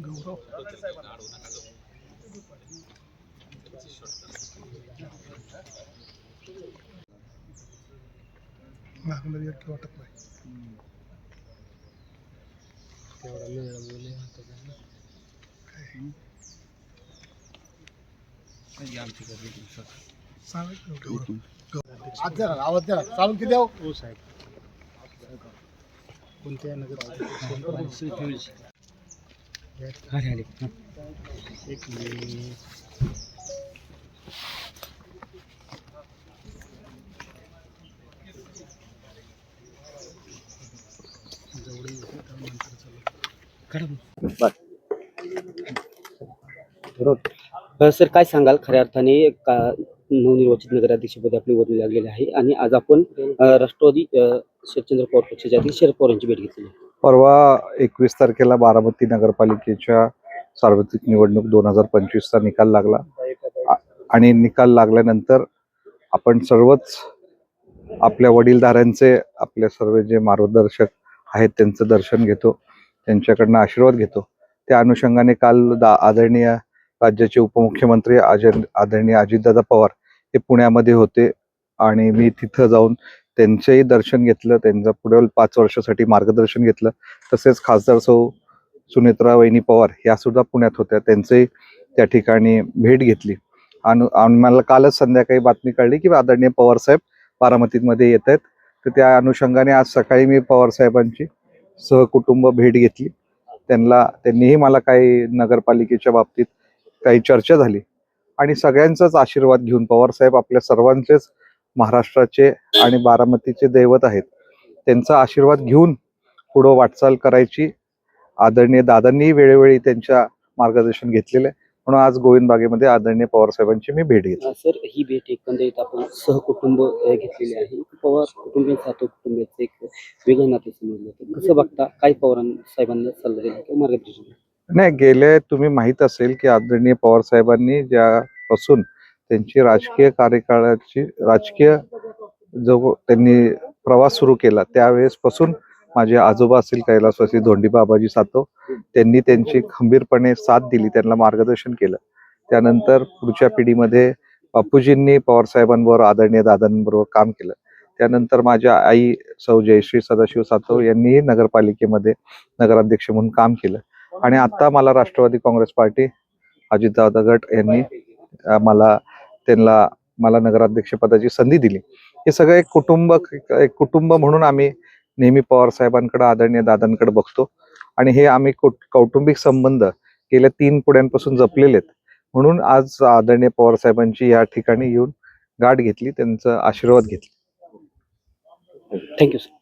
गौरव लागणार योग्य वाटत नाही. तेवढा वेळ बोलले आवाज द्या चालून किती द्याव हो साहेब. कोणत्या नगर एक सर काय सांगाल खऱ्या अर्थाने नवनिर्वाचित नगराध्यक्षपदी आपली वर्णी लागलेली आहे आणि आज आपण राष्ट्रवादी शरदचंद्र पवार पक्षाच्या अध्यक्ष शरद पवार यांची भेट घेतली. परवा 21 तारखेला बारामती नगरपालिकेच्या सार्वत्रिक निवडणूक 2025चा निकाल लागला आणि निकाल लागल्यानंतर आपण सर्वच आपल्या वडीलधाऱ्यांचे आपले सर्व जे मार्गदर्शक आहेत त्यांचं दर्शन घेतो, त्यांच्याकडनं आशीर्वाद घेतो. त्या अनुषंगाने काल आदरणीय राज्याचे उपमुख्यमंत्री आदरणीय अजितदादा पवार हे पुण्यामध्ये होते आणि मी तिथं जाऊन त्यांचेही दर्शन घेतलं, त्यांचं पुढील 5 वर्षासाठी मार्गदर्शन घेतलं. तसेच खासदार सौ सुनेत्रा वहिनी पवार ह्या सुद्धा पुण्यात होत्या, त्यांचेही त्या ठिकाणी भेट घेतली. आणि मला कालच संध्याकाळी बातमी कळली की आदरणीय पवार साहेब बारामतीमध्ये येत आहेत. तर त्या अनुषंगाने आज सकाळी मी पवार साहेबांची सहकुटुंब भेट घेतली. त्यांनीही मला काही नगरपालिकेच्या बाबतीत काही चर्चा झाली आणि सगळ्यांचाच आशीर्वाद घेऊन पवार साहेब आपल्या सर्वांचेच महाराष्ट्राचे आणि बारामतीचे दैवत आहेत, त्यांचा आशीर्वाद घेऊन पुढं वाटचाल करायची आदरणीय दादांनीही वेळोवेळी त्यांच्या मार्गदर्शन घेतलेलं आहे. म्हणून आज गोविंद बागेमध्ये आदरणीय पवार साहेबांची मी भेट घेतली. सर ही भेट एकंदरीत आपण सहकुटुंब घेतलेली आहे. पवार कुटुंबियांचं कुटुंबियांचं एक वेगळं नाते समजलं, कसं बघता? काय पवार साहेबांना सल्ला दिला किंवा मार्गदर्शन? नाही, गेले तुम्ही माहीत असेल की आदरणीय पवार साहेबांनी ज्यापासून त्यांची राजकीय कार्यकाळाची जो त्यांनी प्रवास सुरू केला त्यावेळेसपासून माझे आजोबा असतील कैलासवासी धोंडी बाबाजी सातव, त्यांनी त्यांची खंबीरपणे साथ दिली, त्यांना मार्गदर्शन केलं. त्यानंतर पुढच्या पिढीमध्ये बापूजींनी पवार साहेबांबरोबर आदरणीय दादांबरोबर काम केलं. त्यानंतर माझ्या आई सौ जयश्री सदाशिव सातव यांनीही नगरपालिकेमध्ये नगराध्यक्ष म्हणून काम केलं आणि आता मला राष्ट्रवादी काँग्रेस पार्टी अजितदादा गट यांनी मला नगराध्यक्ष पदाची संधी दिली. हे सगळं एक कुटुंब म्हणून आम्ही नेहमी पवार साहेबांकडे आदरणीय दादांकडे बघतो आणि हे आम्ही कौटुंबिक संबंध गेल्या 3 पिढ्यांपासून जपलेले आहेत. म्हणून आज आदरणीय पवार साहेबांची या ठिकाणी येऊन गाठ घेतली, त्यांचा आशीर्वाद घेतला. Thank you sir.